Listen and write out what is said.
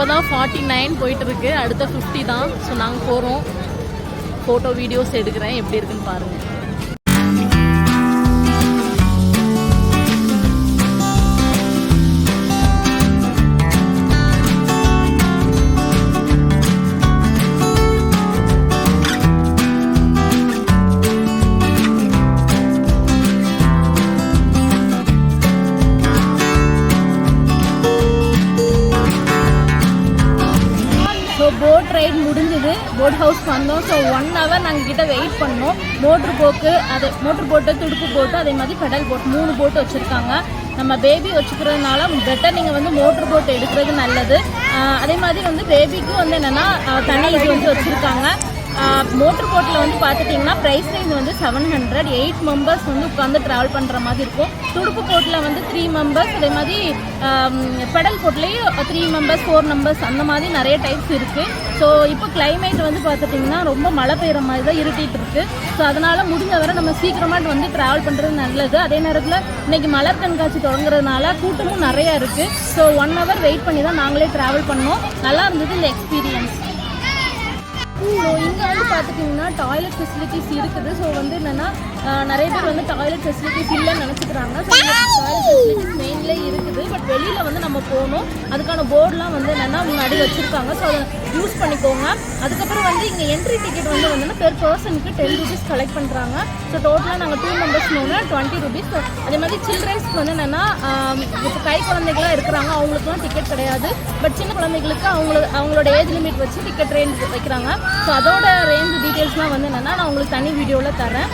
இப்போ தான் 49 போயிட்டுருக்கு, அடுத்த 50 தான். ஸோ நாங்கள் போகிறோம். ஃபோட்டோ வீடியோஸ் எடுக்கிறேன், எப்படி இருக்குன்னு பாருங்கள். போட் ரைட் முடிஞ்சது, போட் ஹவுஸ் வந்தோம். ஸோ 1 hour நாங்கள் கிட்ட வெயிட் பண்ணோம். மோட்ரு போட்டு, துடுப்பு போட்டு, அதே மாதிரி பெடல் போட் 3 போட்டு வச்சுருக்காங்க. நம்ம பேபி வச்சுக்கிறதுனால பெட்டர் நீங்கள் வந்து மோட்ரு போட் எடுக்கிறது நல்லது. அதே மாதிரி வந்து பேபிக்கு வந்து என்னென்னா தனி இது வந்து வச்சுருக்காங்க. மோட்ரு போட்டில் வந்து பார்த்துட்டிங்கன்னா ப்ரைஸ் ரேஞ்ச் வந்து 700, 8 மெம்பர்ஸ் வந்து உட்காந்து ட்ராவல் பண்ணுற மாதிரி இருக்கும். துடுப்பு போட்டில் வந்து 3 மெம்பர்ஸ், அதே மாதிரி பெடல் போட்லேயும் 3 மெம்பர்ஸ், 4 மெம்பர்ஸ், அந்த மாதிரி நிறைய டைப்ஸ் இருக்குது. ஸோ இப்போ கிளைமேட் வந்து பார்த்துட்டிங்கன்னா ரொம்ப மழை பெய்கிற மாதிரி தான் இருட்டிகிட்டு இருக்குது. ஸோ அதனால் முடிஞ்ச வரை நம்ம சீக்கிரமாக வந்து ட்ராவல் பண்ணுறது நல்லது. அதே நேரத்தில் இன்றைக்கி மலர் கண்காட்சி தொடங்குறதுனால கூட்டமும் நிறையா இருக்குது. ஸோ 1 hour வெயிட் பண்ணி தான் நாங்களே ட்ராவல் பண்ணோம். நல்லா இருந்தது இந்த எக்ஸ்பீரியன்ஸ். ஸோ இங்கே வந்து பார்த்துட்டிங்கன்னா டாய்லெட் ஃபெசிலிட்டிஸ் இருக்குது. ஸோ வந்து என்னென்னா நிறைய பேர் வந்து டாய்லெட் ஃபெசிலிட்டிஸ் இல்லைன்னு நினச்சிக்கிறாங்க. ஸோ டாய்லெட் ஃபெசிலிட்டிஸ் மெயின்லேயே இருக்குது. பட் வெளியில் வந்து நம்ம போகணும். அதுக்கான போர்டெலாம் வந்து என்னென்னா முன்னாடி வச்சுருக்காங்க. ஸோ அதை யூஸ் பண்ணிக்கோங்க. அதுக்கப்புறம் வந்து இங்கே என்ட்ரி டிக்கெட் வந்து என்னென்னா பெர் பர்சனுக்கு 10 rupees கலெக்ட் பண்ணுறாங்க. ஸோ டோட்டலாக நாங்கள் 2 members 20 rupees. ஸோ அதே மாதிரி சில்ட்ரன்ஸ்க்கு வந்து என்னென்னா இப்போ கை குழந்தைகளாக இருக்கிறாங்க, அவங்களுக்குலாம் டிக்கெட் கிடையாது. பட் சின்ன குழந்தைகளுக்கு அவங்களோட ஏஜ் லிமிட் வச்சு டிக்கெட் ரேஞ்ச் வைக்கிறாங்க. ஸோ அதோட ரேஞ்ச் டீட்டெயில்ஸ்லாம் வந்து என்னென்னா நான் உங்களுக்கு தனி வீடியோவில் தரேன்.